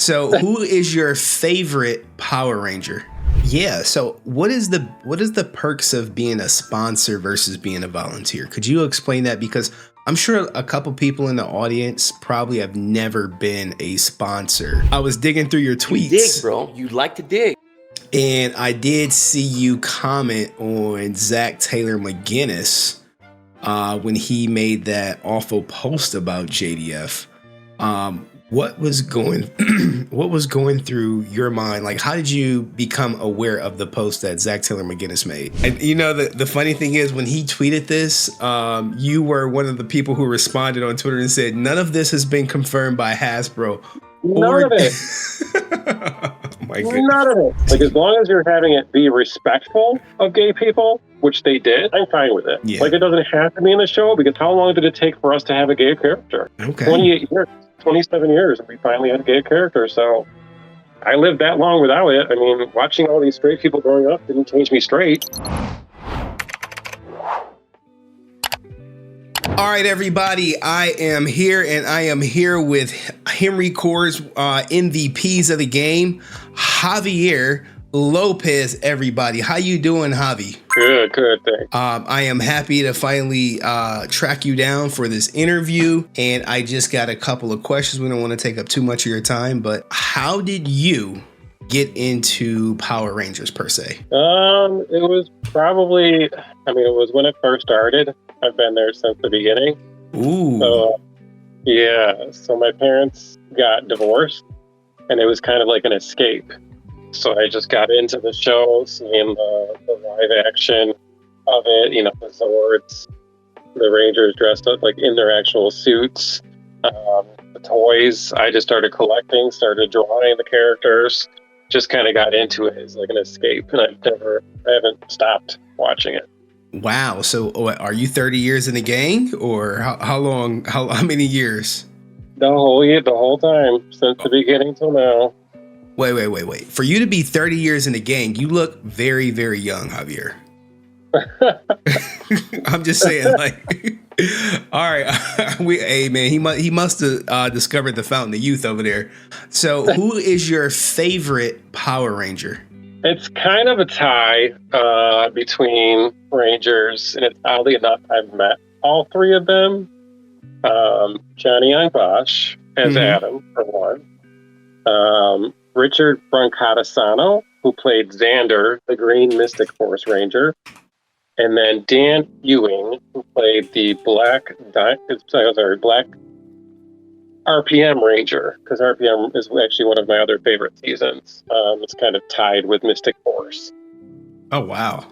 So, who is your favorite Power Ranger? Yeah. So, what is the perks of being a sponsor versus being a volunteer? Could you explain that? Because I'm sure a couple people in the audience probably have never been a sponsor. I was digging through your tweets. You dig, bro. You like to dig. And I did see you comment on Zach Taylor McGinnis when he made that awful post about JDF. What was going through your mind? Like, how did you become aware of the post that Zach Taylor McGinnis made? And you know, the funny thing is, when he tweeted this, you were one of the people who responded on Twitter and said, none of this has been confirmed by Hasbro. None of it. Oh my goodness. None of it. Like, as long as you're having it be respectful of gay people, which they did, I'm fine with it. Yeah. Like, it doesn't have to be in the show, because how long did it take for us to have a gay character? Okay. 28 years. 27 years, and we finally had a gay character. So I lived that long without it. I mean, watching all these straight people growing up didn't change me straight. All right, everybody, I am here, and I am here with Henry Core's MVPs of the game, Javier Lopez. Everybody, how you doing, Javi? Good, thanks. I am happy to finally track you down for this interview, and I just got a couple of questions. We don't want to take up too much of your time, but how did you get into Power Rangers per se? It was probably, it was when it first started. I've been there since the beginning. Ooh. So, yeah. So my parents got divorced, and it was kind of like an escape. So I just got into the show, seeing the live action of it, you know, the Zords, the Rangers dressed up like in their actual suits, the toys. I just started collecting, started drawing the characters, just kind of got into it as like an escape, and I haven't stopped watching it. Wow. So are you 30 years in the gang, or how long, how many years? The whole time, since the beginning till now. Wait. For you to be 30 years in the gang, you look very, very young, Javier. I'm just saying, like, all right. Hey, man, he must have discovered the fountain of youth over there. So who is your favorite Power Ranger? It's kind of a tie between Rangers, and it's oddly enough, I've met all three of them. Johnny Young Bosch as Adam, for one. Richard Brancatisano, who played Xander, the Green Mystic Force Ranger. And then Dan Ewing, who played the Black RPM Ranger, because RPM is actually one of my other favorite seasons. It's kind of tied with Mystic Force. Oh, wow.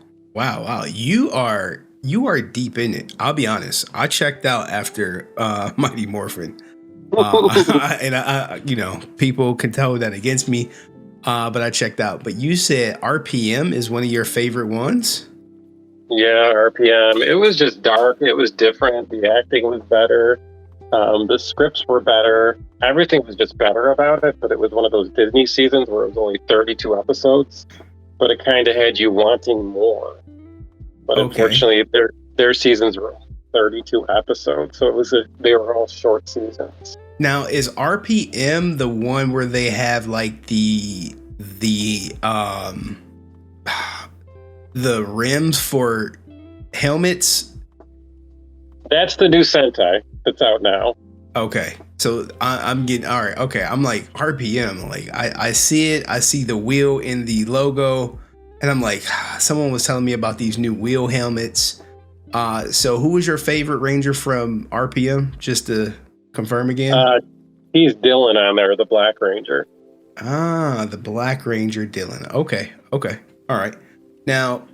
You are deep in it. I'll be honest. I checked out after Mighty Morphin. And I, you know, people can tell that against me, but I checked out. But you said RPM is one of your favorite ones? Yeah, RPM. It was just dark. It was different. The acting was better. The scripts were better. Everything was just better about it. But it was one of those Disney seasons where it was only 32 episodes, but it kind of had you wanting more. But Unfortunately, their seasons were 32 episodes, so they were all short seasons. Now, is RPM the one where they have like the rims for helmets? That's the new Sentai that's out now. Okay, so I'm getting all right. Okay, I'm like RPM. Like I see it. I see the wheel in the logo, and I'm like, someone was telling me about these new wheel helmets. So who was your favorite Ranger from RPM? Just to confirm again. He's Dylan on there, the Black Ranger. The Black Ranger, Dylan. Okay. All right. Now,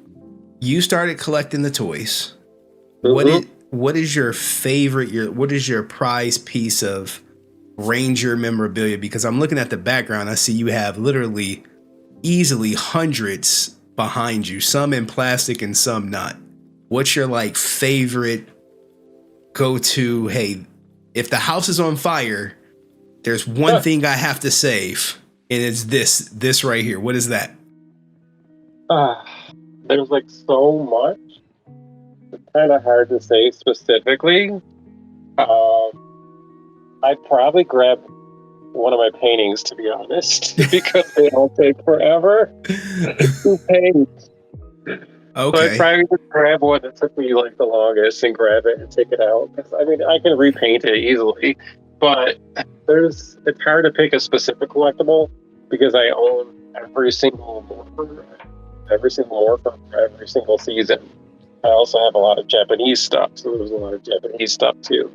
you started collecting the toys. What is your favorite? What is your prized piece of Ranger memorabilia? Because I'm looking at the background. I see you have literally easily hundreds behind you, some in plastic and some not. What's your like favorite go-to? Hey, if the house is on fire, there's one thing I have to save, and it's this right here. What is that? There's like so much. It's kind of hard to say specifically. I'd probably grab one of my paintings, to be honest, because they all take forever to paint. So I'd Okay. probably just grab one that took me like the longest and grab it and take it out. Because I mean, I can repaint it easily, but it's hard to pick a specific collectible because I own every single morpher for every single season. I also have a lot of Japanese stuff, so there's a lot of Japanese stuff too.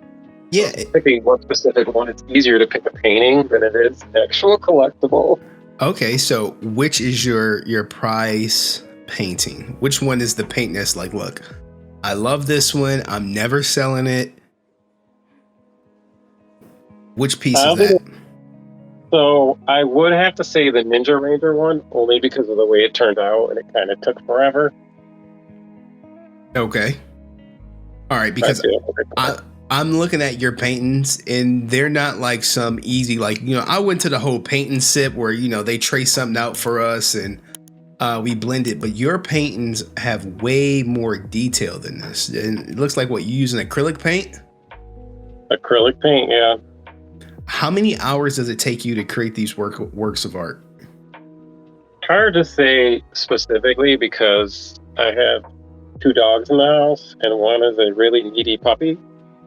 Yeah. So picking one specific one, it's easier to pick a painting than it is an actual collectible. Okay. So, which is your prize painting? Which one is the painting that's like, look, I love this one. I'm never selling it. Which piece is that? So I would have to say the Ninja Ranger one, only because of the way it turned out, and it kind of took forever. Okay. All right, because I'm looking at your paintings and they're not like some easy, like, I went to the whole paint and sip where, they trace something out for us and we blend it, but your paintings have way more detail than this. And it looks like what, you use an acrylic paint? Acrylic paint, yeah. How many hours does it take you to create these works of art? Hard to say specifically because I have 2 dogs in the house and one is a really needy puppy.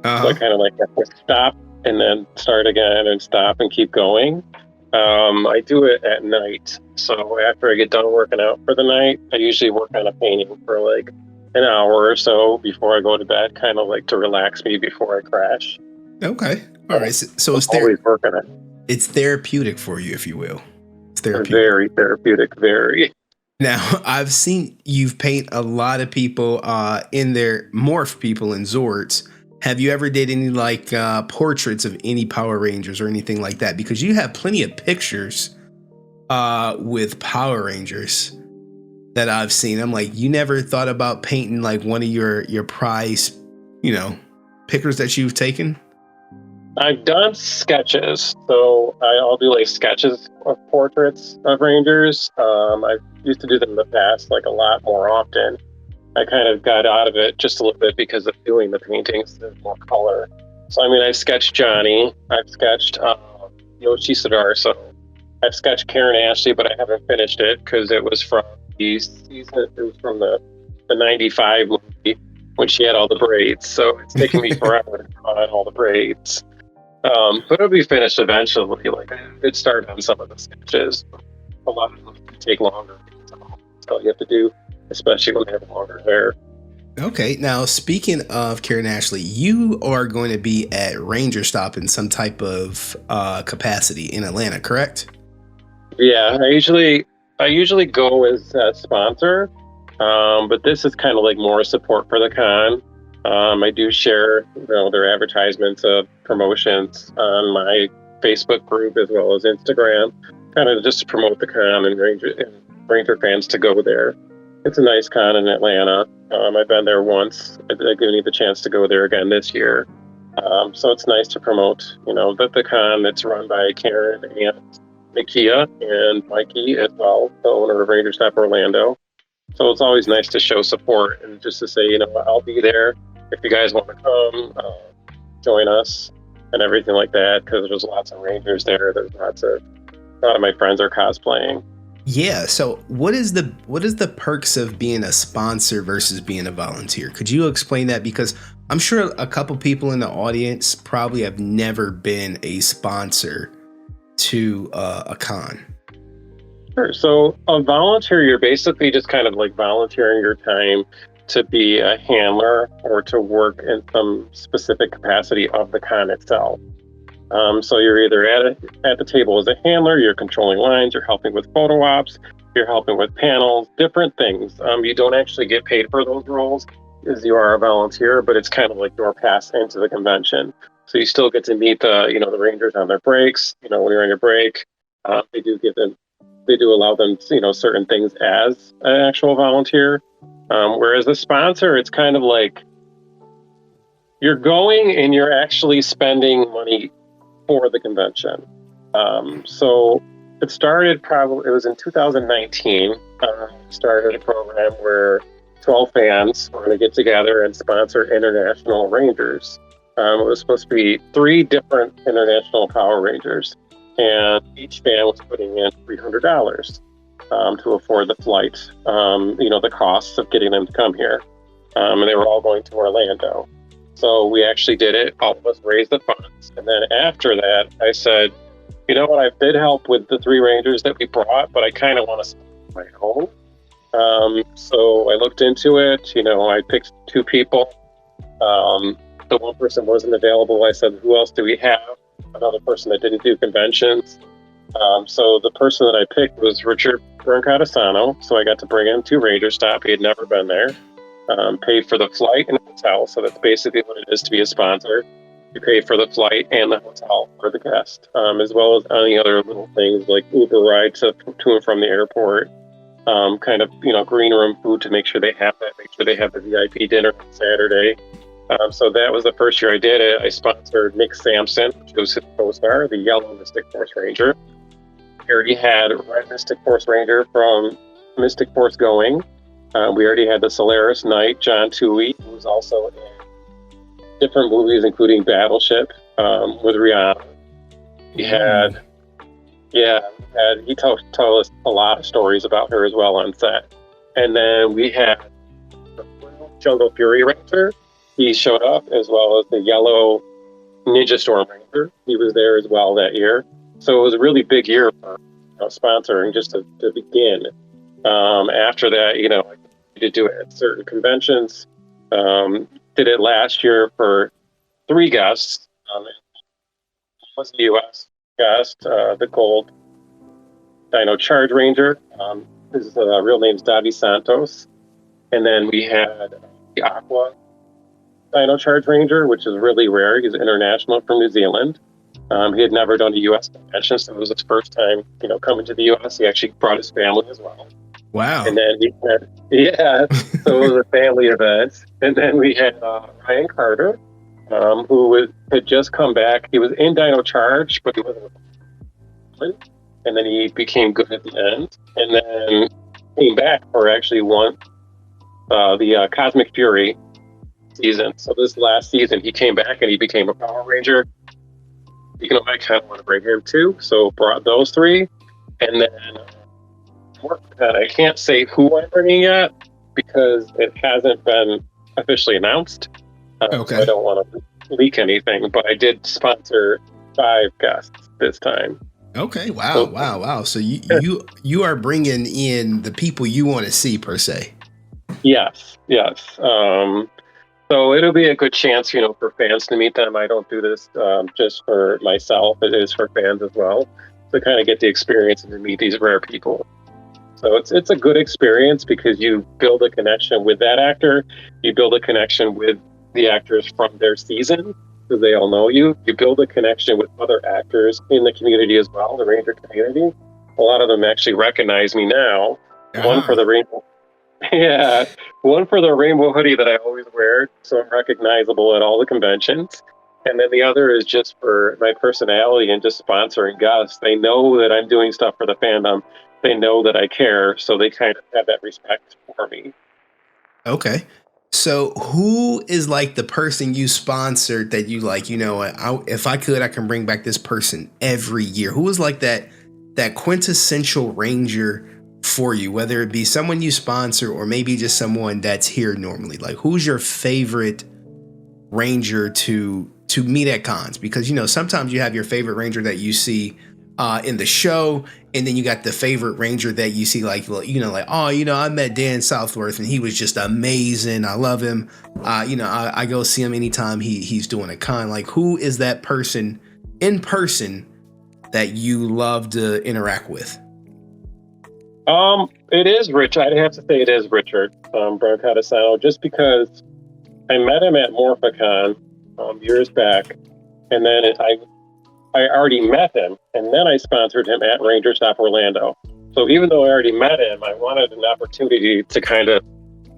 So I kind of like have to stop and then start again and stop and keep going. I do it at night. So after I get done working out for the night, I usually work on a painting for like an hour or so before I go to bed, kind of like to relax me before I crash. Okay. All right. So it's always working it. It's therapeutic for you, if you will. It's therapeutic. Very therapeutic. Very. Now, I've seen you paint a lot of people in their morph people in Zords. Have you ever did any like portraits of any Power Rangers or anything like that? Because you have plenty of pictures with Power Rangers that I've seen. I'm like, you never thought about painting like one of your prize, pictures that you've taken? I've done sketches, so I'll do like sketches of portraits of Rangers. I used to do them in the past, like a lot more often. I kind of got out of it just a little bit because of doing the paintings. There's more color. So, I mean, I've sketched Johnny. I've sketched Yoshi Sadar. I've sketched Karen Ashley, but I haven't finished it because it was from the season. It was from the 95 movie when she had all the braids. So it's taken me forever to draw on all the braids. But it'll be finished eventually. Like I did start on some of the sketches. A lot of them take longer. That's all you have to do, especially when they have longer hair. Okay. Now, speaking of Karen Ashley, you are going to be at Ranger Stop in some type of capacity in Atlanta, correct? Yeah, I usually go as a sponsor, but this is kind of like more support for the con. I do share, their advertisements of promotions on my Facebook group as well as Instagram, kind of just to promote the con and Ranger fans to go there. It's a nice con in Atlanta. I've been there once. I need the chance to go there again this year. So it's nice to promote, the con that's run by Karen and Nakia and Mikey as well, the owner of Ranger Stop Orlando. So it's always nice to show support and just to say, I'll be there if you guys want to come, join us and everything like that, because there's lots of Rangers there. There's a lot of my friends are cosplaying. Yeah. So what is the perks of being a sponsor versus being a volunteer? Could you explain that? Because I'm sure a couple people in the audience probably have never been a sponsor to a con. Sure. So a volunteer, you're basically just kind of like volunteering your time to be a handler or to work in some specific capacity of the con itself. So you're either at the table as a handler, you're controlling lines, you're helping with photo ops, you're helping with panels, different things. You don't actually get paid for those roles as you are a volunteer, but it's kind of like your pass into the convention. So you still get to meet the Rangers on their breaks. When you're on your break, they do allow them, certain things as an actual volunteer. Whereas the sponsor, it's kind of like you're going and you're actually spending money for the convention. So it started it was in 2019. Started a program where 12 fans were going to get together and sponsor international Rangers. It was supposed to be 3 different international Power Rangers. and each fan was putting in $300 to afford the flight, the costs of getting them to come here. And they were all going to Orlando. So we actually did it. All of us raised the funds. And then after that, I said, you know what, I did help with the 3 Rangers that we brought, but I kind of want to spend my own. So I looked into it. I picked 2 people. The one person wasn't available. I said, who else do we have? Another person that didn't do conventions. So the person that I picked was Richard Brancatisano. So I got to bring him to Ranger Stop. He had never been there. Paid for the flight and hotel. So that's basically what it is to be a sponsor. You pay for the flight and the hotel for the guest, as well as any other little things like Uber ride to and from the airport. Green room food to make sure they have that. Make sure they have the VIP dinner on Saturday. So that was the first year I did it. I sponsored Nick Sampson, which was his co-star, the yellow Mystic Force Ranger. We already had Red Mystic Force Ranger from Mystic Force Going. We already had the Solaris Knight, John Tui, who was also in different movies, including Battleship with Rihanna. He told us a lot of stories about her as well on set. And then we had the Jungle Fury Ranger. He showed up, as well as the yellow Ninja Storm Ranger. He was there as well that year. So it was a really big year for sponsoring just to begin. After that, I did do it at certain conventions. Did it last year for 3 guests. Was the U.S. guest, the Gold Dino Charge Ranger. His real name's Davi Santos. And then we had the Aqua Dino Charge Ranger, which is really rare. He's international from New Zealand. He had never done a U.S. convention, so it was his first time, coming to the U.S. He actually brought his family as well. Wow. And then we had, so it was a family event. And then we had Ryan Carter, who had just come back. He was in Dino Charge, but he wasn't. And then he became good at the end. And then came back for actually won the Cosmic Fury season. So this last season, he came back and he became a Power Ranger. I kind of want to bring him too. So brought those 3. And then I can't say who I'm bringing yet because it hasn't been officially announced. Okay. So I don't want to leak anything, but I did sponsor 5 guests this time. Okay. Wow. So you are bringing in the people you want to see per se. Yes. So it'll be a good chance, for fans to meet them. I don't do this just for myself. It is for fans as well to kind of get the experience and to meet these rare people. So it's a good experience because you build a connection with that actor. You build a connection with the actors from their season because they all know you. You build a connection with other actors in the community as well, the Ranger community. A lot of them actually recognize me now. One for the rainbow. Yeah, one for the rainbow hoodie that I always wear, so I'm recognizable at all the conventions. And then the other is just for my personality and just sponsoring guests. They know that I'm doing stuff for the fandom. They know that I care, so they kind of have that respect for me. Okay. So who is like the person you sponsored that you like, if I could, I can bring back this person every year? Who is like that quintessential Ranger for you, whether it be someone you sponsor or maybe just someone that's here normally? Like, who's your favorite Ranger to meet at cons? Because sometimes you have your favorite Ranger that you see in the show, and then you got the favorite Ranger that you see I met Dan Southworth and he was just amazing. I love him. I go see him anytime he's doing a con. Like, who is that person in person that you love to interact with? It is Rich. I'd have to say it is Richard Brancatisano, just because I met him at Morphicon years back, and then I already met him, and then I sponsored him at Ranger Stop Orlando. So even though I already met him, I wanted an opportunity to kind of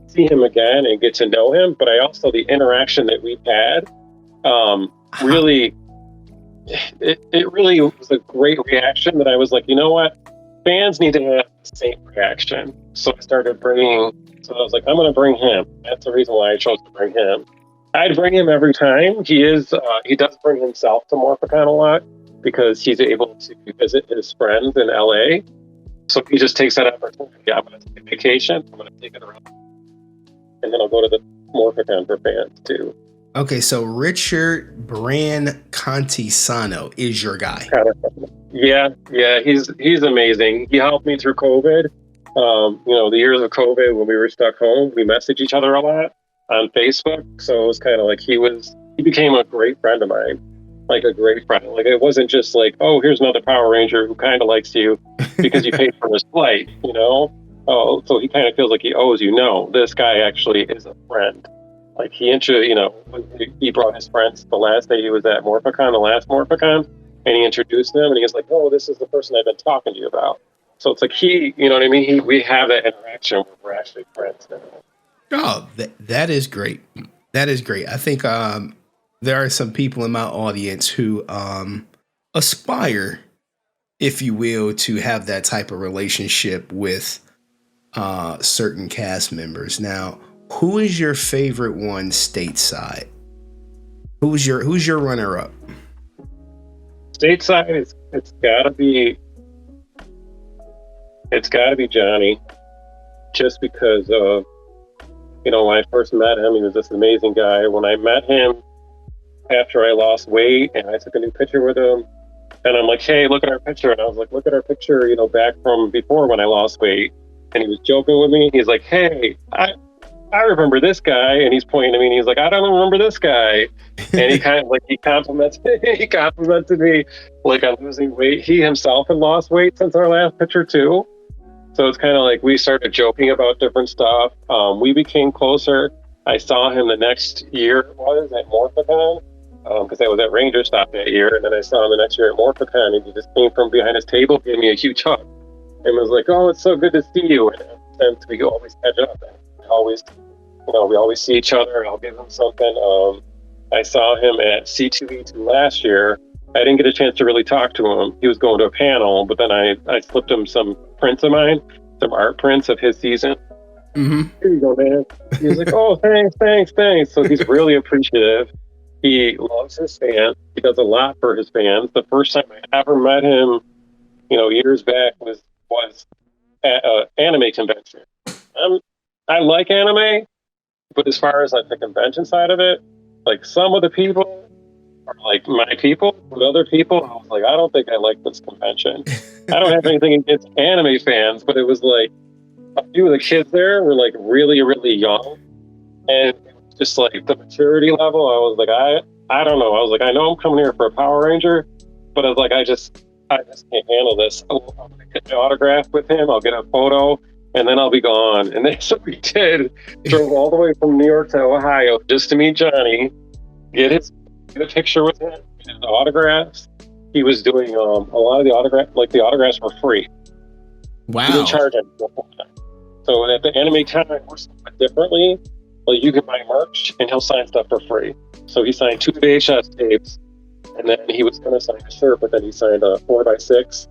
see him again and get to know him. But I also, the interaction that we've had, really, it really was a great reaction that I was like, you know what? Fans need to have the same reaction. So I started so I was like, I'm going to bring him. That's the reason why I chose to bring him. I'd bring him every time. He does bring himself to Morphicon a lot. because he's able to visit his friends in LA. So he just takes that opportunity. Yeah, I'm going to take a vacation. I'm going to take it around. And then I'll go to the Morphicon for fans too. Okay, so Richard Brand Contisano is your guy. Yeah, he's amazing. He helped me through COVID. The years of COVID when we were stuck home, we messaged each other a lot on Facebook. So it was kind of like he became a great friend of mine, like a great friend. Like it wasn't just like, oh, here's another Power Ranger who kind of likes you because you paid for his flight, Oh, so he kind of feels like he owes you. No, this guy actually is a friend. Like when he brought his friends the last day he was at Morphicon, the last Morphicon, and he introduced them, and he was like, "Oh, this is the person I've been talking to you about." So it's like you know what I mean? We have that interaction where we're actually friends now. Oh, that is great. That is great. I think there are some people in my audience who aspire, if you will, to have that type of relationship with certain cast members. Now, who is your favorite one stateside? Who's your runner up? Stateside, it's gotta be Johnny, just because of when I first met him, he was this amazing guy. When I met him after I lost weight and I took a new picture with him, and I'm like, hey, look at our picture, and I was like, look at our picture, back from before when I lost weight, and he was joking with me. He's like, hey, I remember this guy, and he's pointing to me, and he's like, I don't remember this guy. And he kind of like he complimented me like on losing weight. He himself had lost weight since our last picture too. So it's kind of like we started joking about different stuff. We became closer. I saw him the next year at Morphicon, because I was at Ranger Stop that year, and then I saw him the next year at Morphicon, and he just came from behind his table, gave me a huge hug, and was like, "Oh, it's so good to see you." And we always catch up. We always see each other. I'll give him something. I saw him at C2E2 last year. I didn't get a chance to really talk to him. He was going to a panel, but then I slipped him some prints of mine, some art prints of his season. Mm-hmm. Here you go, man. He was like, oh, thanks. So he's really appreciative. He loves his fans. He does a lot for his fans. The first time I ever met him, years back was at an anime convention. I like anime, but as far as like the convention side of it, like some of the people are like my people, with other people, I was like, I don't think I like this convention. I don't have anything against anime fans, but it was like a few of the kids there were like really, really young, and just like the maturity level, I was like, I don't know. I was like, I know I'm coming here for a Power Ranger, but I was like, I just can't handle this. I'm gonna get my autograph with him. I'll get a photo, and then I'll be gone. And then so we did. Drove all the way from New York to Ohio just to meet Johnny, get a picture with him, get his autographs. He was doing a lot of the autographs were free. Wow. He didn't charge anything. So at the Anime Con, it works a bit differently. Like you can buy merch, and he'll sign stuff for free. So he signed 2 VHS tapes, and then he was going to sign a shirt, but then he signed a 4x6.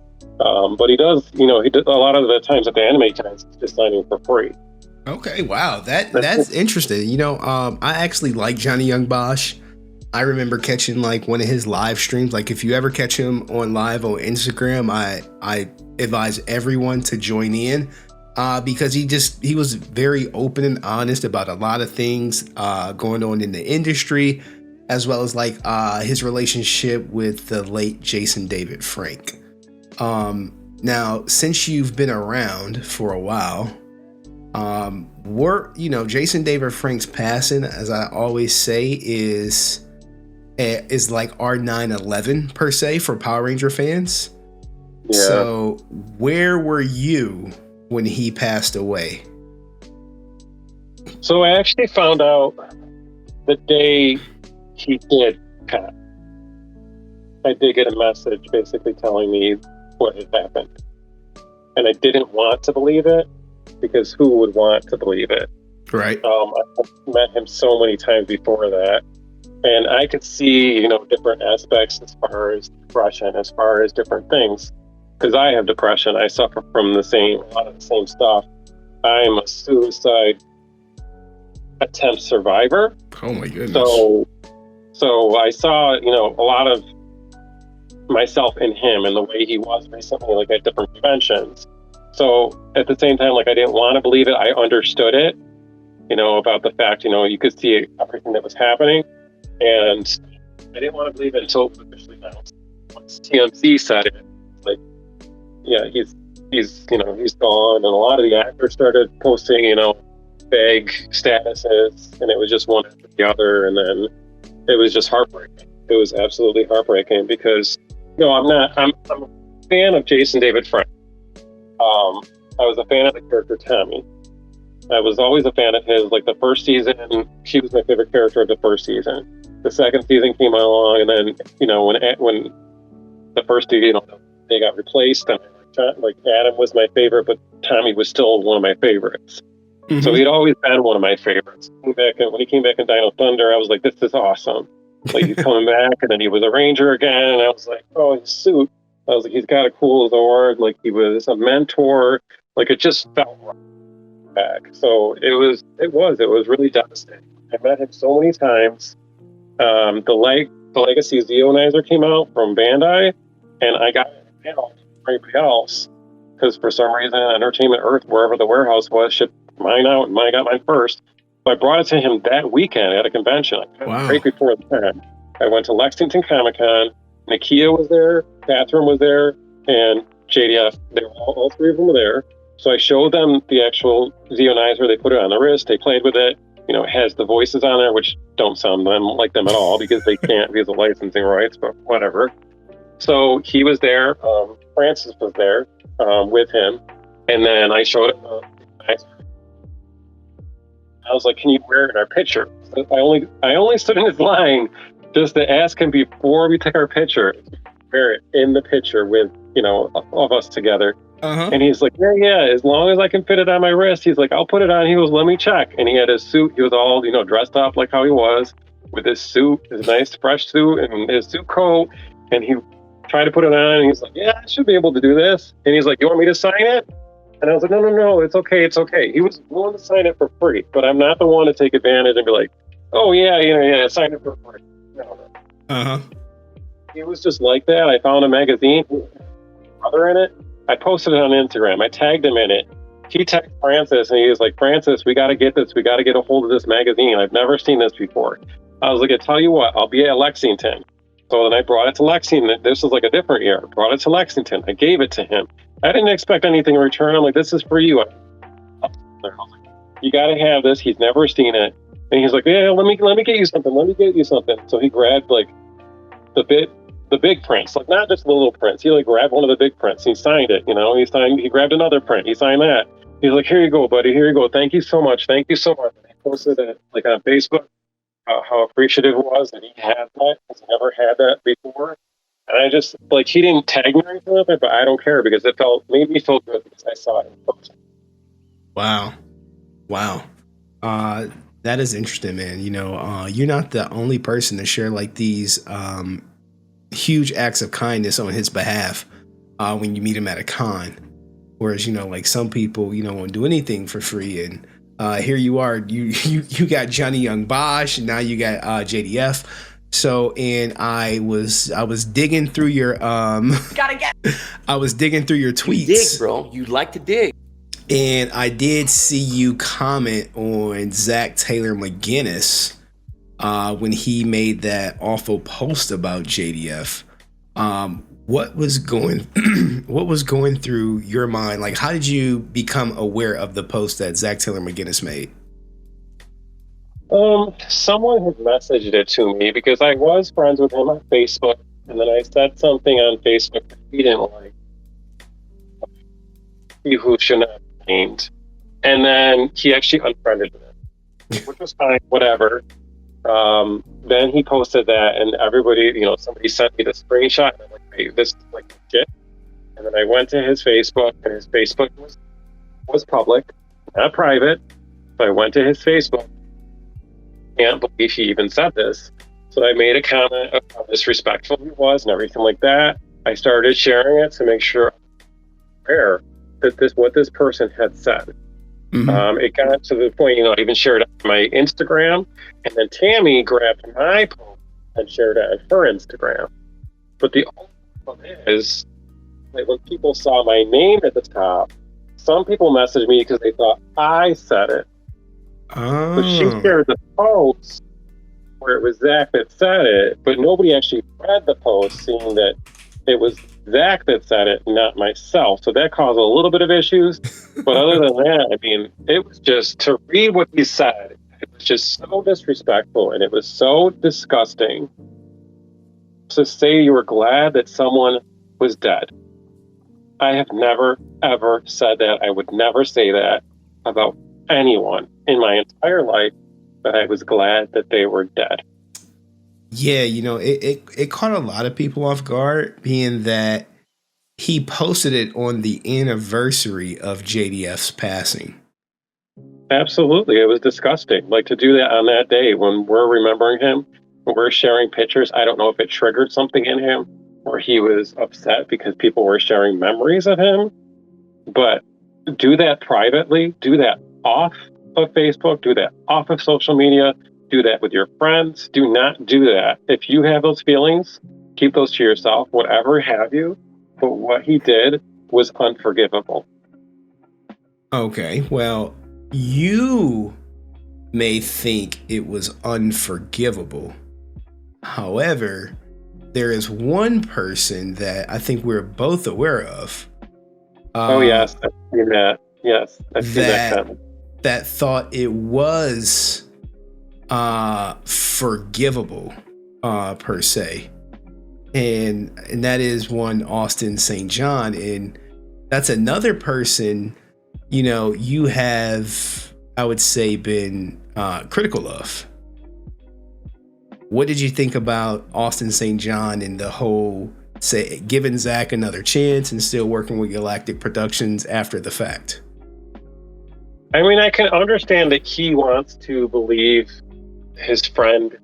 But he does, he did a lot of the times at the Anime Cons, he's just signing for free. Okay, wow, that's interesting. I actually like Johnny Young Bosch. I remember catching like one of his live streams. Like if you ever catch him on live on Instagram, I advise everyone to join in because he was very open and honest about a lot of things going on in the industry, as well as like his relationship with the late Jason David Frank. Now, since you've been around for a while, Jason David Frank's passing, as I always say, is like our 9/11 per se for Power Ranger fans. Yeah. So where were you when he passed away? So I actually found out the day he did pass. I did get a message basically telling me what had happened. And I didn't want to believe it, because who would want to believe it? Right. I met him so many times before that. And I could see, different aspects as far as depression, as far as different things. Because I have depression. I suffer from a lot of the same stuff. I'm a suicide attempt survivor. Oh my goodness. So I saw, a lot of myself in him and the way he was recently, like at different conventions. So at the same time, like I didn't want to believe it. I understood it, about the fact, you could see everything that was happening. And I didn't want to believe it until it was officially announced. Once TMZ said it, like, yeah, he's gone. And a lot of the actors started posting, vague statuses, and it was just one after the other. And then it was just heartbreaking. It was absolutely heartbreaking because, I'm a fan of Jason David Frank. I was a fan of the character Tommy. I was always a fan of his. Like the first season, he was my favorite character of the first season. The second season came along, and then when the first season, they got replaced, and like Adam was my favorite, but Tommy was still one of my favorites. Mm-hmm. So he'd always been one of my favorites. When he came back in Dino Thunder, I was like, this is awesome. Like he's coming back, and then he was a Ranger again, and I was like, oh, his suit. I was like, he's got a cool Zord. Like he was a mentor. Like it just felt right back. So it was really devastating. I met him so many times. The Legacy Zeonizer came out from Bandai, and I got it from everybody else because for some reason Entertainment Earth, wherever the warehouse was, shipped mine out, and I got mine first. So I brought it to him that weekend at a convention. Wow. Right before the time. I went to Lexington Comic Con. Nakia was there, Catherine was there, and JDF. They were all three of them were there. So I showed them the actual Zeonizer. They put it on the wrist. They played with it. It has the voices on there, which don't sound like them at all because they can't because of licensing rights, but whatever. So he was there. Francis was there with him. And then I showed him the Zeonizer. I was like, can you wear it in our picture? I only stood in his line just to ask him before we took our picture, wear it in the picture with, of us together. Uh-huh. And he's like, yeah, as long as I can fit it on my wrist. He's like, I'll put it on. He goes, let me check. And he had his suit. He was all, dressed up like how he was with his suit, his nice fresh suit and his suit coat. And he tried to put it on. And he's like, yeah, I should be able to do this. And he's like, you want me to sign it? And I was like, no, it's okay. He was willing to sign it for free, but I'm not the one to take advantage and be like, oh yeah, sign it for free. No. Uh-huh. He was just like that. I found a magazine with his brother in it. I posted it on Instagram. I tagged him in it. He tagged Francis, and he was like, Francis, we got to get this. We got to get a hold of this magazine. I've never seen this before. I was like, I tell you what, I'll be at Lexington. So then I brought it to Lexington. This was like a different year. I brought it to Lexington. I gave it to him. I didn't expect anything in return. I'm like, this is for you. You got to have this. He's never seen it. And he's like, yeah, let me get you something. So he grabbed like the big prints, like not just the little prints. He like grabbed one of the big prints. He signed it, he grabbed another print. He signed that. He's like, here you go, buddy. Here you go. Thank you so much. And he posted it like on Facebook, how appreciative it was that he had that. He's never had that before. And I just like, he didn't tag me or anything like that, but I don't care because made me feel good because I saw it in person. Wow. That is interesting, man. You're not the only person to share like these huge acts of kindness on his behalf when you meet him at a con. Whereas, like some people, won't do anything for free. And here you are, you got Johnny Young Bosch, and now you got JDF. So, and I was digging through your I was digging through your tweets. You dig, bro. You like to dig. And I did see you comment on Zach Taylor McGinnis when he made that awful post about JDF. What was going through your mind? Like, how did you become aware of the post that Zach Taylor McGinnis made? Someone had messaged it to me because I was friends with him on Facebook, and then I said something on Facebook that he didn't like. Who should not be named. And then he actually unfriended me, which was fine, whatever. Then he posted that, and everybody, somebody sent me the screenshot, and I'm like, hey, this is like legit. And then I went to his Facebook, and his Facebook was public, not private. So I went to his Facebook. Can't believe he even said this. So I made a comment of how disrespectful he was and everything like that. I started sharing it to make sure I'm aware that what this person had said. Mm-hmm. It got to the point, I even shared it on my Instagram, and then Tammy grabbed my post and shared it on her Instagram. But the only is like when people saw my name at the top, some people messaged me because they thought I said it. So she Oh. shared the post where it was Zach that said it, but nobody actually read the post seeing that it was Zach that said it, not myself. So that caused a little bit of issues. But other than that, I mean, it was just to read what he said. It was just so disrespectful, and it was so disgusting to say you were glad that someone was dead. I have never, ever said that. I would never say that about anyone in my entire life, that I was glad that they were dead. Yeah, it caught a lot of people off guard, being that he posted it on the anniversary of JDF's passing. Absolutely. It was disgusting. Like, to do that on that day when we're remembering him, when we're sharing pictures, I don't know if it triggered something in him or he was upset because people were sharing memories of him. But do that privately, do that off of Facebook, do that off of social media, do that with your friends. Do not do that. If you have those feelings, keep those to yourself, whatever have you. But what he did was unforgivable. Okay, well, you may think it was unforgivable. However, there is one person that I think we're both aware of. Oh, yes, I've seen that. Yes, I've seen that comment. That thought it was forgivable per se, and that is one Austin St. John, and that's another person you have, I would say, been critical of. What did you think about Austin St. John and the whole, say, giving Zach another chance and still working with Galactic Productions after the fact? I mean, I can understand that he wants to believe his friend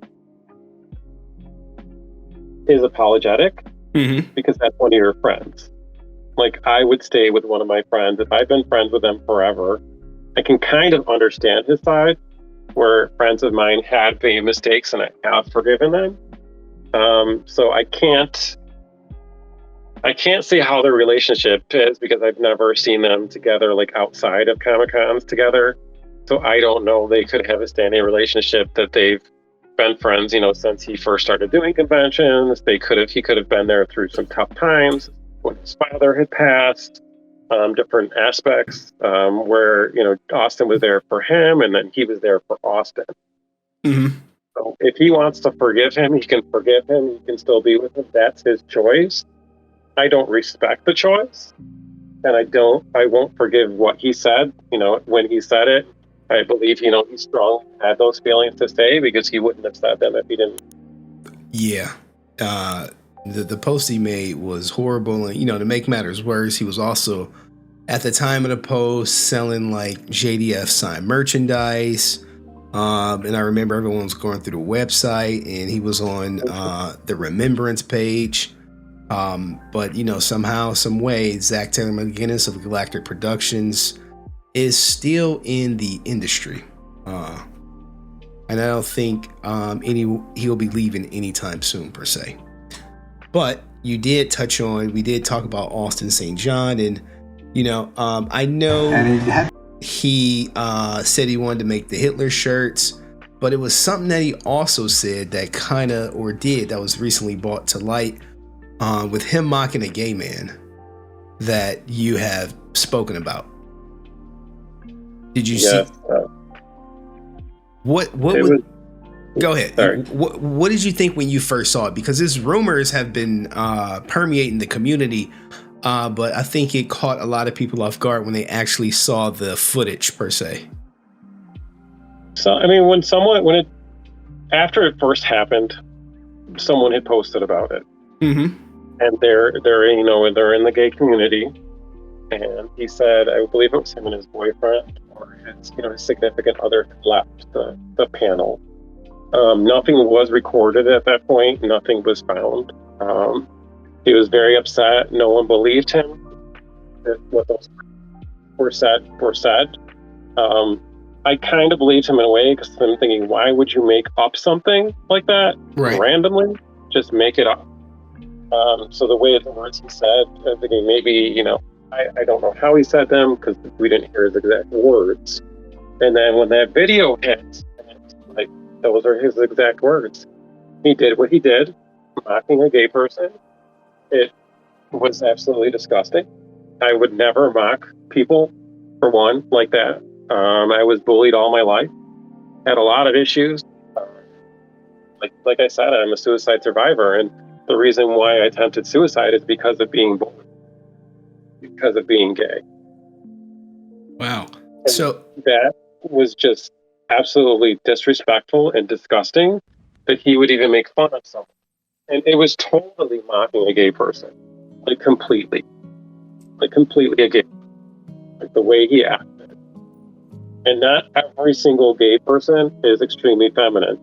is apologetic, because that's one of your friends. Like, I would stay with one of my friends. If I've been friends with them forever, I can kind of understand his side, where friends of mine had made mistakes and I have forgiven them. So I can't say how their relationship is because I've never seen them together, like outside of Comic-Cons together. So I don't know. They could have a standing relationship that they've been friends, since he first started doing conventions. He could have been there through some tough times when his father had passed, different aspects, where, Austin was there for him and then he was there for Austin. So if he wants to forgive him, he can forgive him. He can still be with him. That's his choice. I don't respect the choice, and I won't forgive what he said. When he said it, I believe, he strongly had those feelings to say, because he wouldn't have said them if he didn't. Yeah. The post he made was horrible. And, to make matters worse, he was also, at the time of the post, selling like JDF signed merchandise. And I remember everyone was going through the website and he was on the remembrance page. But somehow, some way, Zach Taylor McGinnis of Galactic Productions is still in the industry, and I don't think he'll be leaving anytime soon per se. But we did talk about Austin St. John, and I know he said he wanted to make the Hitler shirts, but it was something that he also said that was recently brought to light. With him mocking a gay man that you have spoken about. Did you see? What go ahead. Sorry. What did you think when you first saw it? Because these rumors have been permeating the community, but I think it caught a lot of people off guard when they actually saw the footage per se. So, I mean, after it first happened, someone had posted about it. And they're in the gay community, and he said, I believe it was him and his boyfriend or his significant other left the panel. Nothing was recorded at that point. Nothing was found. He was very upset. No one believed him that what those were said. I kind of believed him in a way, because I'm thinking, why would you make up something like that randomly? Just make it up. So the way the words he said, I'm thinking maybe, you know, I don't know how he said them because we didn't hear his exact words. And then when that video hit, like, those are his exact words. He did what he did, mocking a gay person. It was absolutely disgusting. I would never mock people, for one, like that. I was bullied all my life, had a lot of issues. Like I said, I'm a suicide survivor, and the reason why I attempted suicide is because of being bullied, because of being gay. Wow. And So that was just absolutely disrespectful and disgusting that he would even make fun of someone. And it was totally mocking a gay person, like completely a gay, like the way he acted. And not every single gay person is extremely feminine,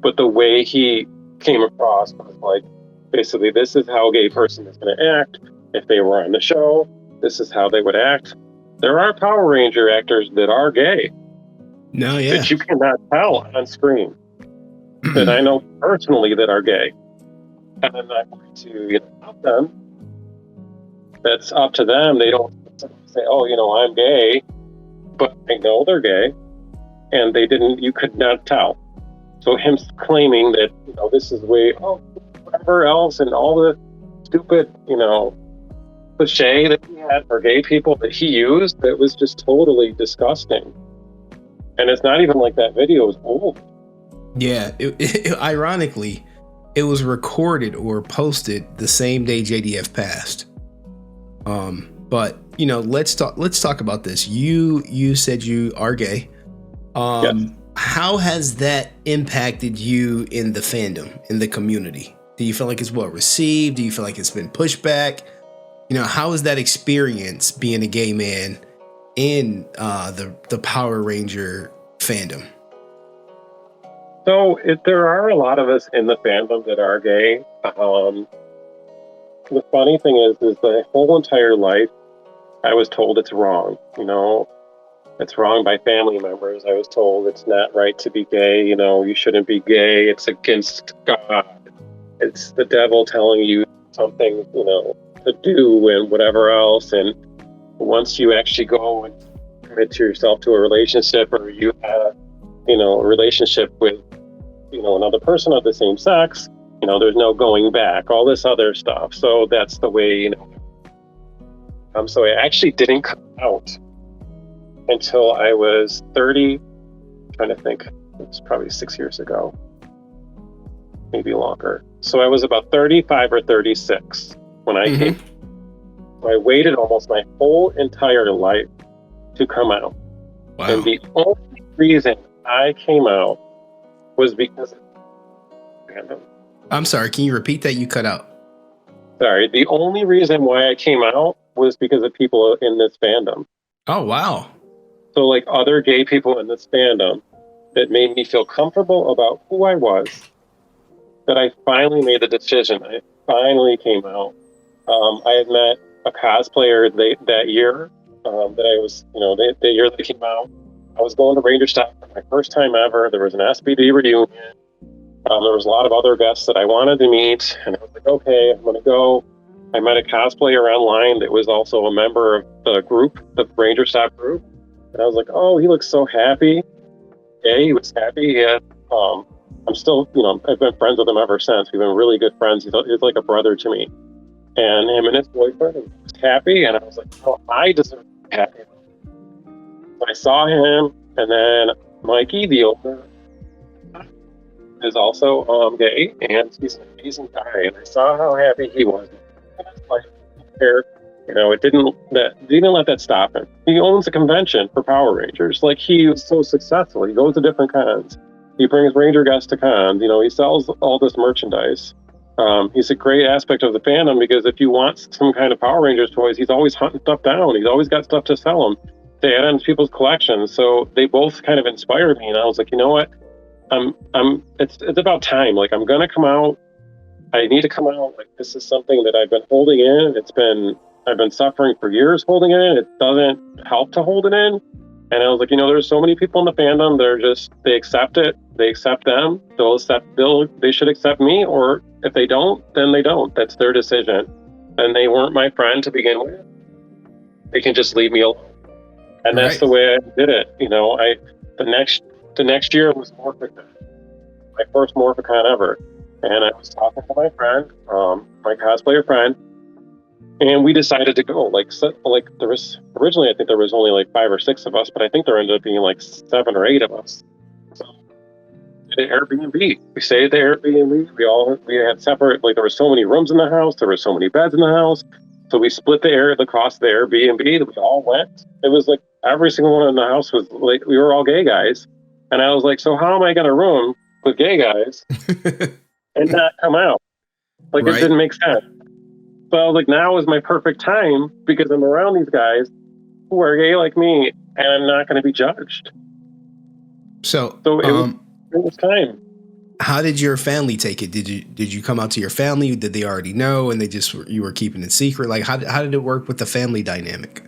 but the way he came across was like, basically, this is how a gay person is going to act. If they were on the show, this is how they would act. There are Power Ranger actors that are gay. no, yeah. That you cannot tell on screen. That I know personally that are gay. And I'm not going to, you know, help them. That's up to them. They don't say, oh, you know, I'm gay, but I know they're gay. And they didn't, you could not tell. So him claiming that, you know, this is way, oh, whatever else, and all the stupid, you know, cliche that he had for gay people that he used, that was just totally disgusting. And it's not even like that video was old. Yeah, ironically, it was recorded or posted the same day JDF passed. But you know, let's talk about this. You said you are gay. Yes. How has that impacted you in the fandom, in the community? Do you feel like it's well received? Do you feel like it's been pushed back? You know, how is that experience being a gay man in the Power Ranger fandom? So there are a lot of us in the fandom that are gay. The funny thing is the whole entire life, I was told it's wrong. You know, it's wrong by family members. I was told it's not right to be gay. You know, you shouldn't be gay. It's against God. It's the devil telling you something, you know, to do and whatever else. And once you actually go and commit to yourself to a relationship, or you have, you know, a relationship with, you know, another person of the same sex, you know, there's no going back, all this other stuff. So that's the way, you know. So I actually didn't come out until I was 30. I'm trying to think, it was probably 6 years ago, maybe longer. So I was about 35 or 36 when I came. So I waited almost my whole entire life to come out. Wow. And the only reason I came out was because of fandom. I'm sorry, can you repeat that? You cut out. Sorry, the only reason why I came out was because of people in this fandom. Oh, wow. So like other gay people in this fandom that made me feel comfortable about who I was, that I finally made the decision. I finally came out. I had met a cosplayer that year that I was, you know, the year they came out. I was going to Ranger Stop for my first time ever. There was an SBD reunion. There was a lot of other guests that I wanted to meet, and I was like, okay, I'm going to go. I met a cosplayer online that was also a member of the group, the Ranger Stop group, and I was like, oh, he looks so happy. Yeah, he was happy. He had, I'm still, you know, I've been friends with him ever since. We've been really good friends. He's like a brother to me. And him and his boyfriend was happy, and I was like, oh, I deserve to be happy. So I saw him, and then Mikey, the owner, is also gay, and he's an amazing guy. And I saw how happy he was. Like, you know, it didn't let that stop him. He owns a convention for Power Rangers. Like, he was so successful. He goes to different cons. He brings Ranger guests to cons. You know, he sells all this merchandise. He's a great aspect of the fandom, because if you want some kind of Power Rangers toys, he's always hunting stuff down. He's always got stuff to sell them, to add on to people's collections. So they both kind of inspired me, and I was like, you know what? It's about time. Like, I'm gonna come out. I need to come out. Like, this is something that I've been holding in. I've been suffering for years holding it in. It doesn't help to hold it in. And I was like, you know, there's so many people in the fandom that are just, they accept it. They accept them. They should accept me, or If they don't, then they don't. That's their decision. And they weren't my friend to begin with. They can just leave me alone. And that's the way I did it. You know, the next year was Morphicon, my first Morphicon ever. And I was talking to my friend, my cosplayer friend, and we decided to go. Like there was originally, I think there was only like 5 or 6 of us, but I think there ended up being like 7 or 8 of us. So the Airbnb. We stayed at the Airbnb. We had separate, like there were so many rooms in the house, there were so many beds in the house. So we split the cost of the Airbnb. We all went. It was like every single one in the house was like, we were all gay guys. And I was like, so how am I going to room with gay guys and not come out? Like it didn't make sense. So I was like, now is my perfect time because I'm around these guys who are gay like me and I'm not going to be judged. So it was time. How did your family take it? Did you come out to your family? Did they already know and you were keeping it secret? Like how did it work with the family dynamic?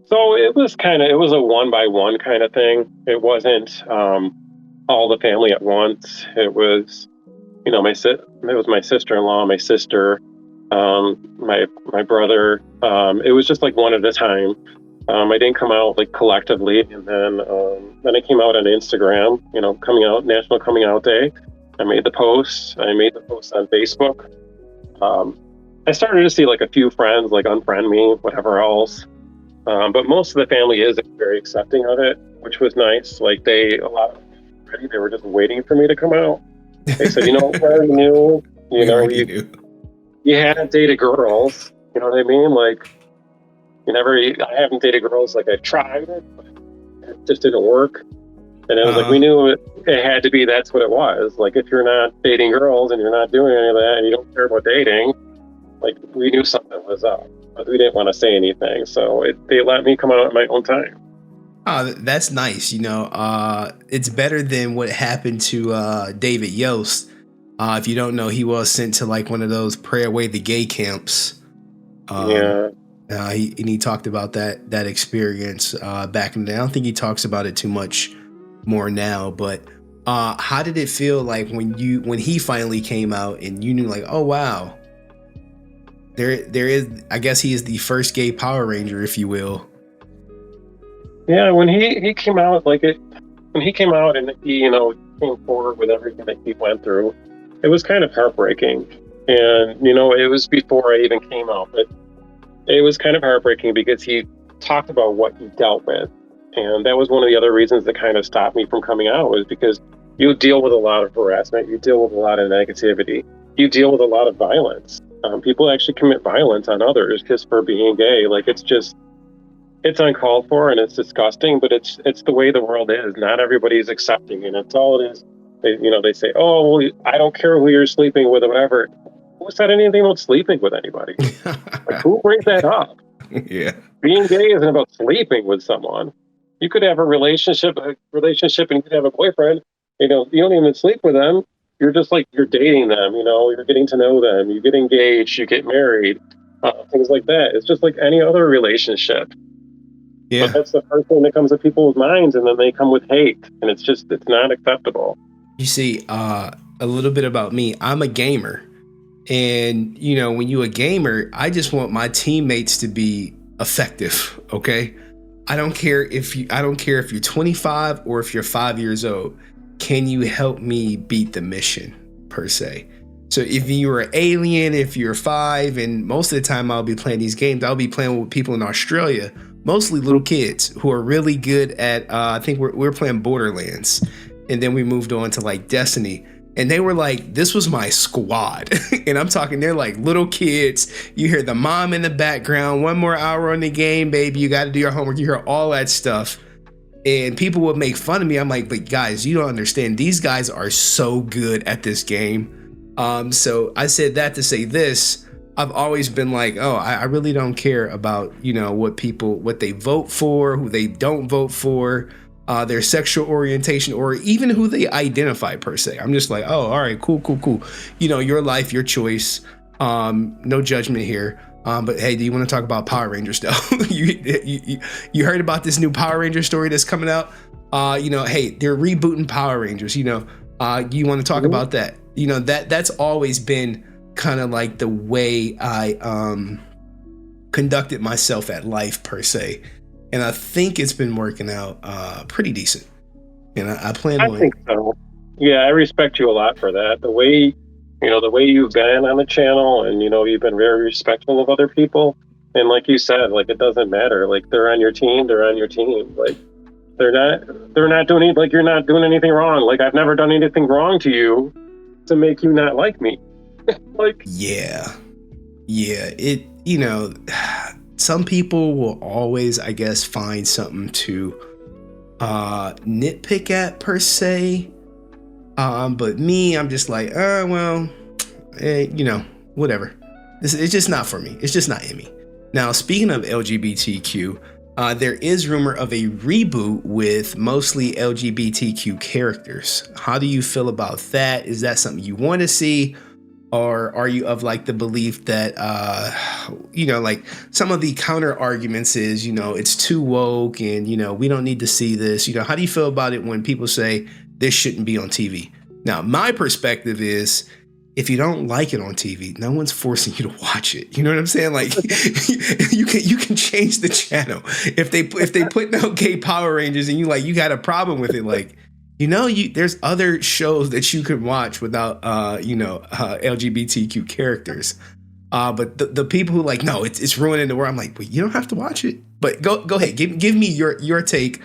So it was a 1-by-1 kind of thing. It wasn't all the family at once. It was, you know, it was my sister-in-law, my sister, my brother. It was just like one at a time. I didn't come out like collectively, and then I came out on Instagram. You know, National Coming Out Day. I made the posts. I made the posts on Facebook. I started to see like a few friends like unfriend me, whatever else. But most of the family is very accepting of it, which was nice. Like they were just waiting for me to come out. They said, you know, we already knew. You hadn't dated girls. You know what I mean? Like. I haven't dated girls. Like I tried it, but it just didn't work. And it was like, we knew it had to be, that's what it was. Like if you're not dating girls and you're not doing any of that and you don't care about dating, like we knew something was up, but we didn't want to say anything. So they let me come out at my own time. That's nice. You know, it's better than what happened to David Yost. If you don't know, he was sent to like one of those pray away the gay camps. He talked about that experience back in the day. I don't think he talks about it too much more now, but how did it feel like when he finally came out and you knew like, oh wow, there is, I guess he is the first gay Power Ranger, if you will. Yeah, when he came out, when he came out and he, you know, came forward with everything that he went through, it was kind of heartbreaking. And, you know, it was before I even came out, but it was kind of heartbreaking because he talked about what he dealt with. And that was one of the other reasons that kind of stopped me from coming out, was because you deal with a lot of harassment, you deal with a lot of negativity, you deal with a lot of violence. People actually commit violence on others just for being gay. Like it's uncalled for and it's disgusting, but it's the way the world is. Not everybody's accepting, and it's all it is. They say, oh, well, I don't care who you're sleeping with or whatever. Who said anything about sleeping with anybody? Like, who brings that up? Yeah. Being gay isn't about sleeping with someone. You could have a relationship and you could have a boyfriend. You know, you don't even sleep with them. You're just like, you're dating them, you know, you're getting to know them, you get engaged, you get married, things like that. It's just like any other relationship. Yeah. But that's the first thing that comes to people's minds, and then they come with hate, and it's not acceptable. You see, a little bit about me. I'm a gamer. And, you know, when you're a gamer, I just want my teammates to be effective. Okay. I don't care if you're 25 or if you're 5 years old. Can you help me beat the mission, per se? So if you're an alien, if you're 5, and most of the time I'll be playing these games, I'll be playing with people in Australia, mostly little kids who are really good at, I think we're playing Borderlands. And then we moved on to like Destiny. And they were like, this was my squad. And I'm talking, they're like little kids. You hear the mom in the background, 1 more hour on the game, baby. You got to do your homework. You hear all that stuff. And people would make fun of me. I'm like, but guys, you don't understand. These guys are so good at this game. So I said that to say this. I've always been like, oh, I really don't care about, you know, what they vote for, who they don't vote for. Their sexual orientation, or even who they identify per se. I'm just like, oh, all right, cool. You know, your life, your choice. No judgment here. But hey, do you want to talk about Power Rangers though? you heard about this new Power Ranger story that's coming out? You know, hey, they're rebooting Power Rangers. You know, you want to talk about that? you know, that's always been kind of like the way I conducted myself at life per se, and I think it's been working out pretty decent. And I plan on. I think so. Yeah, I respect you a lot for that. The way you've been on the channel, and you've been very respectful of other people. And like you said, like, it doesn't matter. Like, they're on your team. They're on your team. Like, they're not doing it. Like, you're not doing anything wrong. Like, I've never done anything wrong to you to make you not like me. Like, yeah. It, some people will always, I guess, find something to nitpick at per se. But me, I'm just like, whatever. It's just not for me. It's just not in me. Now, speaking of LGBTQ, there is rumor of a reboot with mostly LGBTQ characters. How do you feel about that? Is that something you want to see? Or are you of like the belief that, like some of the counter arguments is, it's too woke and, we don't need to see this. How do you feel about it when people say this shouldn't be on TV? Now, my perspective is, if you don't like it on TV, no one's forcing you to watch it. You know what I'm saying? Like, you can change the channel. If they put no gay Power Rangers and you got a problem with it, like, there's other shows that you could watch without LGBTQ characters. But the people who like, no, it's ruining the world. I'm like, well, you don't have to watch it. But go ahead, give me your take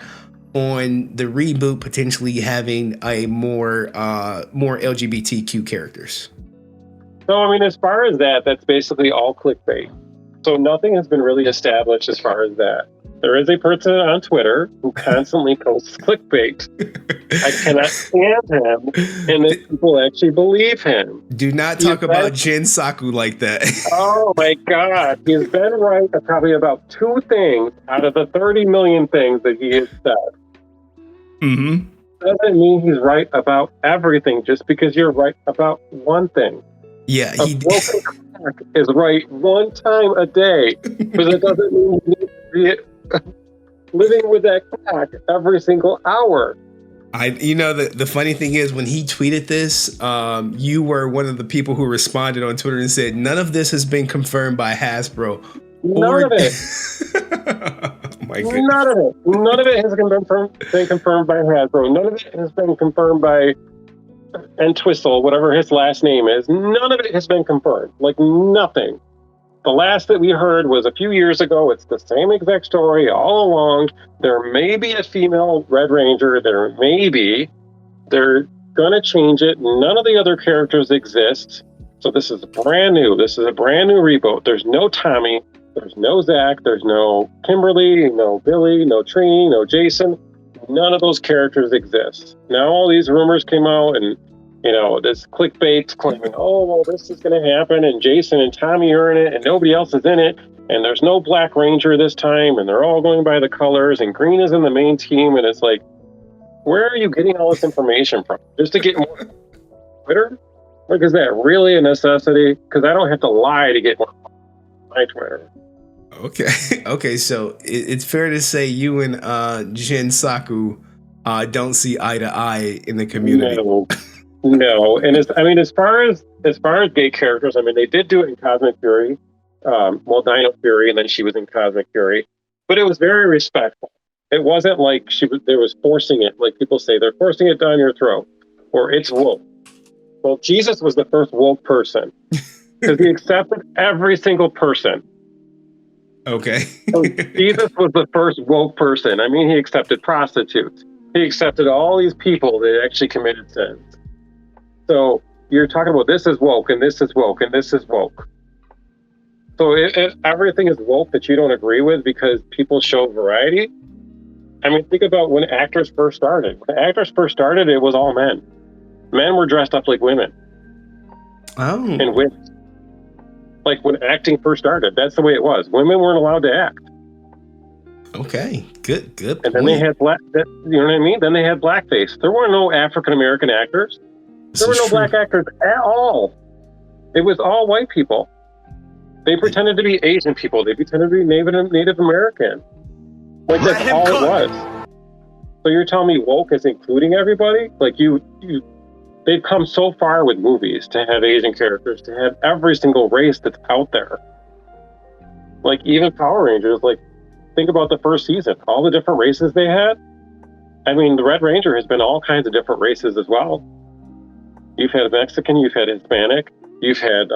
on the reboot potentially having a more LGBTQ characters. So, I mean, as far as that's basically all clickbait. So nothing has been really established as far as that. There is a person on Twitter who constantly posts clickbait. I cannot stand him, and that people actually believe him. Do not talk about Jin Saku like that. Oh my God. He's been right probably about 2 things out of the 30 million things that he has said. Mm-hmm. Doesn't mean he's right about everything just because you're right about one thing. Yeah, a broken clock is right one time a day, but it doesn't mean you need to be living with that clock every single hour. The funny thing is, when he tweeted this, you were one of the people who responded on Twitter and said, none of this has been confirmed by Hasbro. None of it. Oh my goodness. None of it has been confirmed by Hasbro. None of it has been confirmed by Entwistle, whatever his last name is. None of it has been confirmed. Like, nothing. The last that we heard was a few years ago. It's the same exact story all along. There may be a female Red Ranger. They're going to change it. None of the other characters exist. So this is brand new. This is a brand new reboot. There's no Tommy. There's no Zach. There's no Kimberly, no Billy, no Trini, no Jason. None of those characters exist. Now all these rumors came out, and this clickbait claiming, oh, well, this is going to happen, and Jason and Tommy are in it, and nobody else is in it, and there's no Black Ranger this time, and they're all going by the colors, and Green is in the main team, and it's like, where are you getting all this information from? Just to get more Twitter? Like, is that really a necessity? Because I don't have to lie to get more on my Twitter. Okay. So it's fair to say you and Jin Saku don't see eye to eye in the community. No. And as far as gay characters, they did do it in Cosmic Fury. Dino Fury, and then she was in Cosmic Fury, but it was very respectful. It wasn't like there was forcing it, like people say they're forcing it down your throat, or it's woke. Well, Jesus was the first woke person because he accepted every single person. Okay. So Jesus was the first woke person. He accepted prostitutes. He accepted all these people that actually committed sins. So you're talking about this is woke, and this is woke, and this is woke. So everything is woke that you don't agree with because people show variety. Think about when actors first started. When actors first started, it was all men. Men were dressed up like women. Oh. And women. Like when acting first started, that's the way it was. Women weren't allowed to act. Okay, good. And then they had black. You know what I mean? Then they had blackface. There were no African American actors. There were no black actors at all. It was all white people. They pretended to be Asian people. They pretended to be Native American. Like that's all it was. So you're telling me woke is including everybody? Like they've come so far with movies to have Asian characters, to have every single race that's out there. Like even Power Rangers, like think about the first season, all the different races they had. I mean, the Red Ranger has been all kinds of different races as well. You've had Mexican, you've had Hispanic, you've had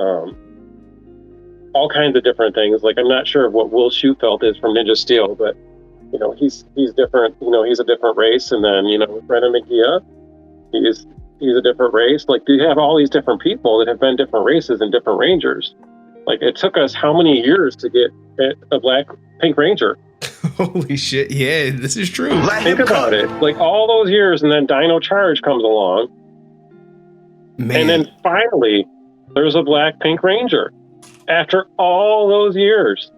all kinds of different things. Like I'm not sure what Will Shutfelt is from Ninja Steel, but you know he's different. You know he's a different race. And then you know Brennan McGee, he's a different race. Like you have all these different people that have been different races and different Rangers. Like it took us how many years to get a Pink Ranger? Holy shit! Yeah, this is true. Think about it. Like all those years, and then Dino Charge comes along. Man. And then finally, there's a Pink Ranger after all those years.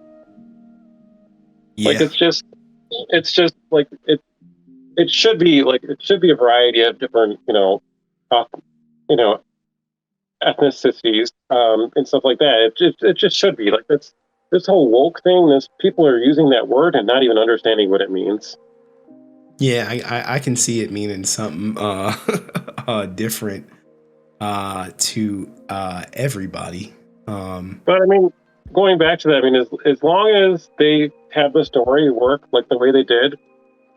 Yeah. Like it's just like it should be a variety of different, ethnicities, and stuff like that. It just should be like this whole woke thing. This people are using that word and not even understanding what it means. Yeah, I can see it meaning something different to everybody. But I mean, going back to that, I mean, as long as they have the story work like the way they did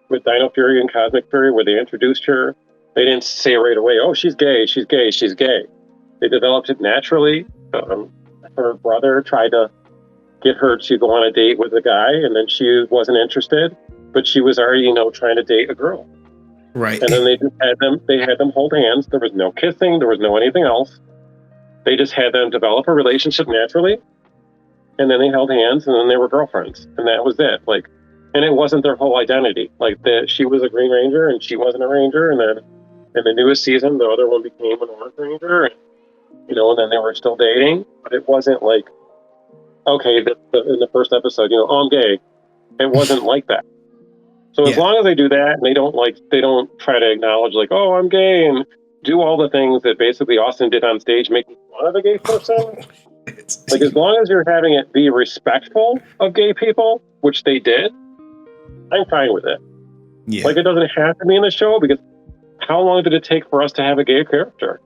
with Dino Fury and Cosmic Fury, where they introduced her, they didn't say right away, "Oh, she's gay, she's gay, she's gay." They developed it naturally. Her brother tried to get her to go on a date with a guy, and then she wasn't interested, but she was already, trying to date a girl. Right. And then they had them hold hands. There was no kissing. There was no anything else. They just had them develop a relationship naturally, and then they held hands, and then they were girlfriends, and that was it. Like, and it wasn't their whole identity. Like that, she was a Green Ranger, and she wasn't a Ranger, and then in the newest season, the other one became an Orange Ranger, and and then they were still dating. But it wasn't like, okay, in the first episode, oh, I'm gay. It wasn't like that. So as long as they do that, and they don't try to acknowledge like, oh, I'm gay, and do all the things that basically Austin did on stage, making fun of a gay person. Like as long as you're having it be respectful of gay people, which they did, I'm fine with it. Yeah. Like it doesn't have to be in the show, because how long did it take for us to have a gay character?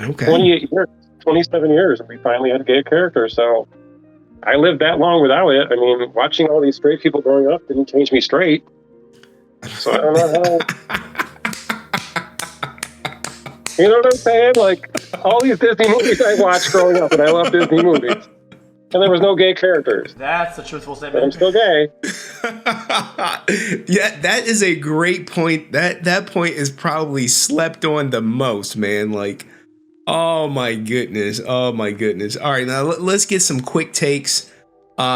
Okay. 28 years, 27 years, and we finally had a gay character. So I lived that long without it. I mean, watching all these straight people growing up didn't change me straight. So I don't know how. You know what I'm saying? Like all these Disney movies I watched growing up, and I love Disney movies, and there was no gay characters. That's a truthful statement. But I'm still gay. Yeah, that is a great point. That point is probably slept on the most, man. Like, oh my goodness. All right, now let's get some quick takes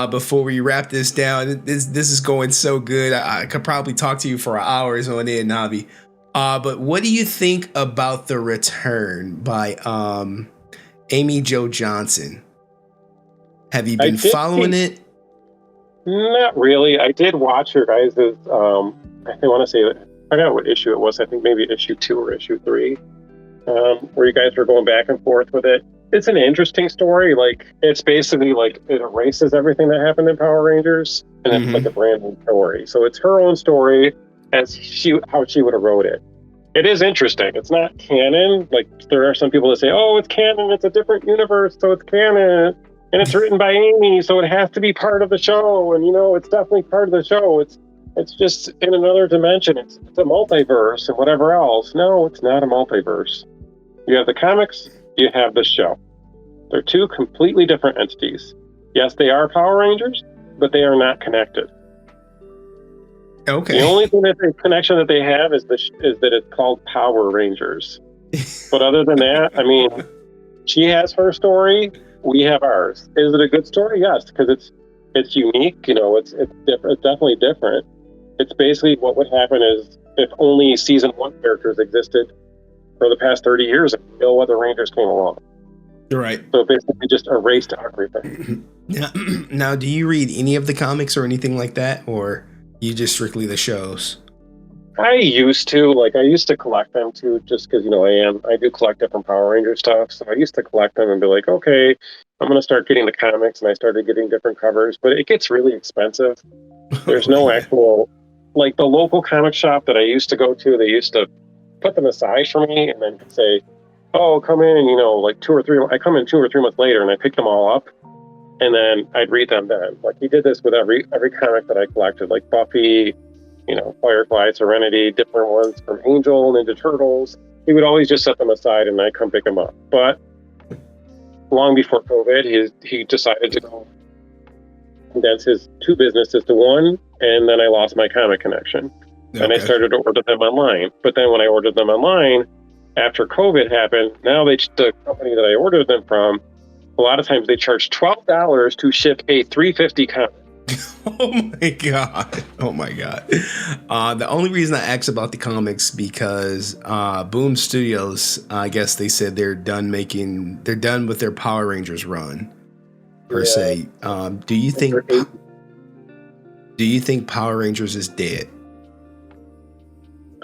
before we wrap this down. This is going so good. I could probably talk to you for hours on end, Navi. But what do you think about The Return by Amy Jo Johnson? Have you been following it? Not really. I did watch your guys' I want to say, I forgot what issue it was. I think maybe issue 2 or issue 3, where you guys were going back and forth with it. It's an interesting story. Like it's basically like it erases everything that happened in Power Rangers, and it's like a brand new story. So it's her own story as how she would have wrote it. It is interesting. It's not canon. Like there are some people that say, "Oh, it's canon. It's a different universe, so it's canon." And it's written by Amy, so it has to be part of the show. And it's definitely part of the show. It's just in another dimension. It's a multiverse and whatever else. No, it's not a multiverse. You have the comics, you have the show. They're two completely different entities. Yes, they are Power Rangers, but they are not connected. Okay. The only connection that they have is that it's called Power Rangers. But other than that, I mean, she has her story. We have ours. Is it a good story? Yes, because it's unique. It's different. It's definitely different. It's basically what would happen is if only season 1 characters existed for the past 30 years and no other Rangers came along. Right. So it basically just erased everything. Now, do you read any of the comics or anything like that, or you just strictly the shows? I used to collect them too, just because, I do collect different Power Ranger stuff. So I used to collect them and be like, okay, I'm going to start getting the comics, and I started getting different covers, but it gets really expensive. There's no actual, like the local comic shop that I used to go to, they used to put them aside for me, and then say, "Oh, come in," and like 2 or 3. I come in 2 or 3 months later, and I pick them all up, and then I'd read them then. Like he did this with every comic that I collected, like Buffy, Firefly, Serenity, different ones from Angel, Ninja Turtles. He would always just set them aside, and I'd come pick them up. But long before COVID, he decided to go condense his 2 businesses to one, and then I lost my comic connection. Okay. And I started to order them online. But then when I ordered them online, after COVID happened, now the company that I ordered them from, a lot of times they charge $12 to ship a $3.50 comic. Oh my god. The only reason I asked about the comics because Boom Studios, I guess they said they're done with their Power Rangers run per se. Do you think Power Rangers is dead?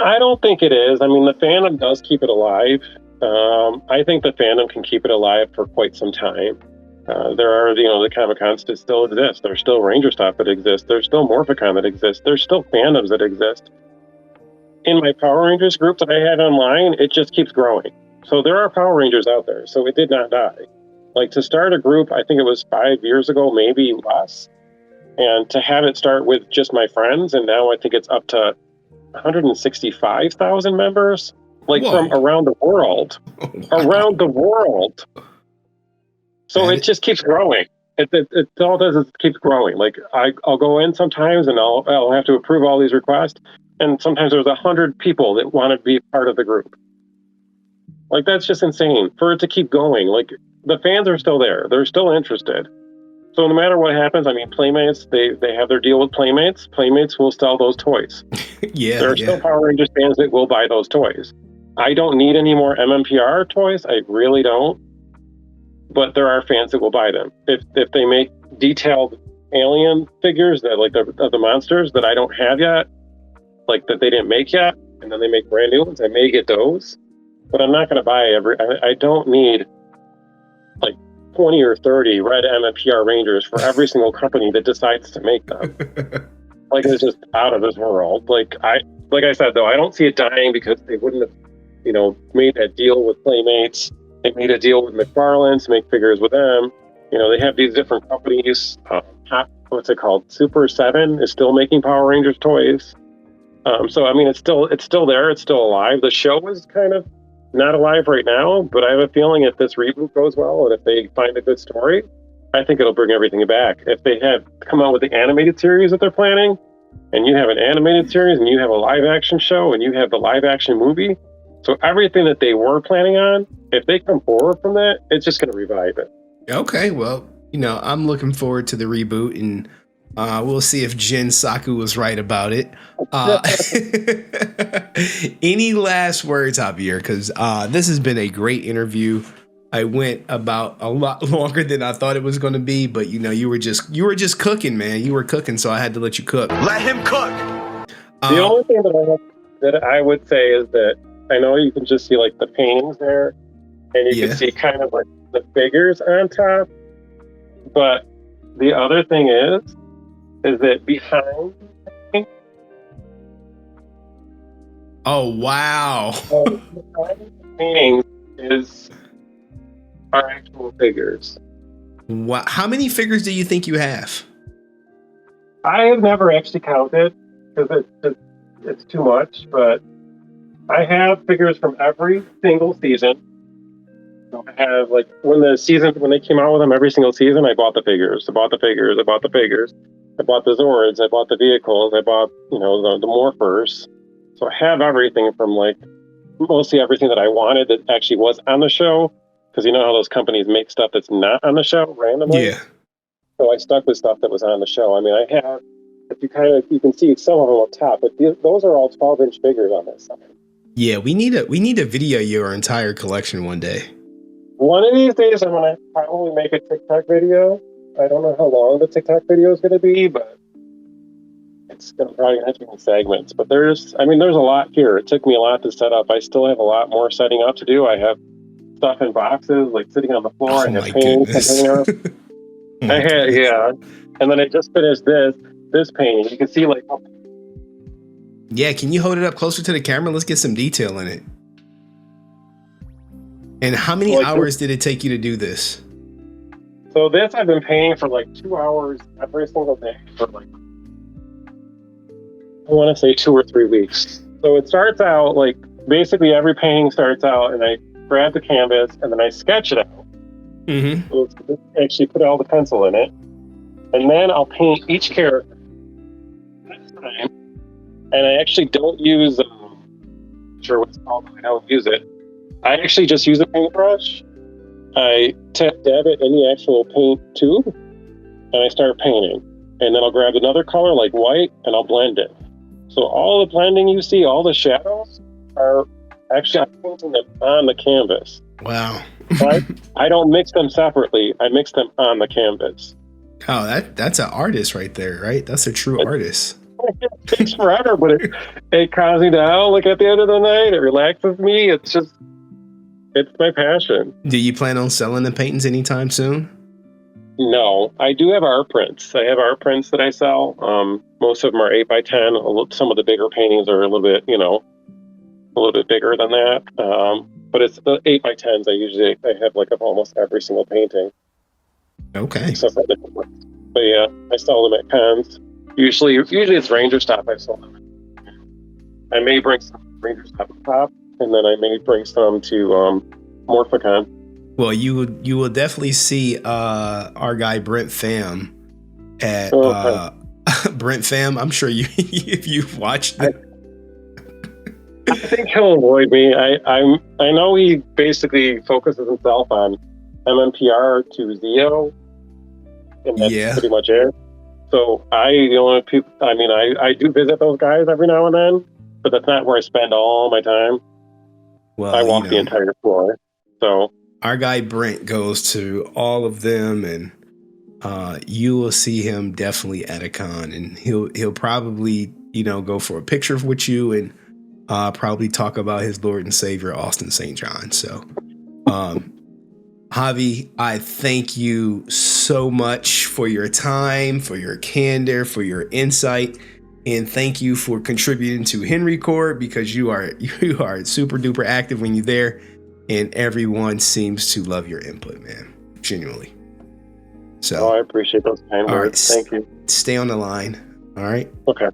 I don't think it is. I mean, the fandom does keep it alive. I think the fandom can keep it alive for quite some time. There are, the Comic-Cons that still exist. There's still Ranger stuff that exists. There's still Morphicon that exists. There's still fandoms that exist. In my Power Rangers group that I had online, it just keeps growing. So there are Power Rangers out there. So it did not die. Like to start a group, I think it was 5 years ago, maybe less. And to have it start with just my friends, and now I think it's up to 165,000 members, like Whoa. from around the world. Wow. Around the world. So it just keeps growing. It all does is keeps growing. Like I'll go in sometimes and I'll have to approve all these requests, and sometimes there's 100 people that want to be part of the group. Like that's just insane for it to keep going. Like the fans are still there; they're still interested. So no matter what happens, I mean, Playmates they have their deal with Playmates. Playmates will sell those toys. There are still Power Rangers fans that will buy those toys. I don't need any more MMPR toys. I really don't. But there are fans that will buy them. If they make detailed alien figures that like of the monsters that I don't have yet, like that they didn't make yet, and then they make brand new ones, I may get those. But I'm not going to buy I don't need like 20 or 30 red MMPR Rangers for every single company that decides to make them. Like it's just out of this world. Like I said though, I don't see it dying because they wouldn't have, made that deal with Playmates. They made a deal with McFarlane to make figures with them. They have these different companies. What's it called? Super 7 is still making Power Rangers toys. So I mean, it's still there. It's still alive. The show is kind of not alive right now, but I have a feeling if this reboot goes well and if they find a good story, I think it'll bring everything back. If they have come out with the animated series that they're planning, and you have an animated series, and you have a live action show, and you have the live action movie. So everything that they were planning on, if they come forward from that, it's just going to revive it. Okay, well, I'm looking forward to the reboot, and we'll see if Jin Saku was right about it. Any last words, Javier? Because this has been a great interview. I went about a lot longer than I thought it was going to be, but you were just cooking, man. You were cooking, so I had to let you cook. Let him cook. The only thing that I would say is that I know you can just see like the paintings there, and you can see kind of like the figures on top. But the other thing is that behind. Oh wow! Behind the paintings are actual figures. Wow! How many figures do you think you have? I have never actually counted because it's too much, but I have figures from every single season. So I have like when they came out with them every single season, I bought the figures. I bought the Zords, I bought the vehicles, I bought, the morphers. So I have everything from like mostly everything that I wanted that actually was on the show. Because you know how those companies make stuff that's not on the show randomly? Yeah. So I stuck with stuff that was on the show. I mean, I have, you can see some of them up top, but those are all 12-inch figures on this side. Yeah, we need to video your entire collection one day. One of these days, I'm going to probably make a TikTok video. I don't know how long the TikTok video is going to be, but it's probably going to have to be in segments. But there's a lot here. It took me a lot to set up. I still have a lot more setting up to do. I have stuff in boxes, like sitting on the floor. I have paint container. And then I just finished this painting. You can see like Yeah, can you hold it up closer to the camera? Let's get some detail in it. And how many hours did it take you to do this? So this I've been painting for like 2 hours every single day for like, I want to say 2 or 3 weeks. So it starts out like, basically every painting starts out and I grab the canvas and then I sketch it out. Mm-hmm. So actually put all the pencil in it. And then I'll paint each character this time. And I actually don't use, I'm sure what it's called, I don't use it. I actually just use a paintbrush. I dab it in the actual paint tube and I start painting. And then I'll grab another color like white and I'll blend it. So all the blending you see, all the shadows are actually, I'm painting them on the canvas. Wow. I don't mix them separately. I mix them on the canvas. Oh, that's an artist right there, right? That's a true artist. It takes forever, but it calms me down. Like at the end of the night, it relaxes me. It's my passion. Do you plan on selling the paintings anytime soon? No, I do have art prints. I have art prints that I sell. Most of them are 8x10. Some of the bigger paintings are a little bit bigger than that. But it's the 8x10s. I have like of almost every single painting. Okay. Except for the ones. But yeah, I sell them at cons. Usually it's Ranger Stop. I sell them. I may bring some Ranger Stop top, and then I may bring some to Morphicon. Well, you will definitely see our guy Brent Pham at Brent Pham. I'm sure you if you've watched it. I think he'll avoid me. I know he basically focuses himself on MMPR to Zeo, and that's pretty much it. So I do visit those guys every now and then, but that's not where I spend all my time. Well, I walk the entire floor. So our guy Brent goes to all of them, and you will see him definitely at a con, and he'll probably go for a picture with you and probably talk about his Lord and Savior Austin St. John. So Javi, I thank you so much for your time, for your candor, for your insight, and thank you for contributing to Henry Court, because you are super duper active when you're there, and everyone seems to love your input, man. Genuinely. So I appreciate those kind words. Thank you. Stay on the line. All right. Okay.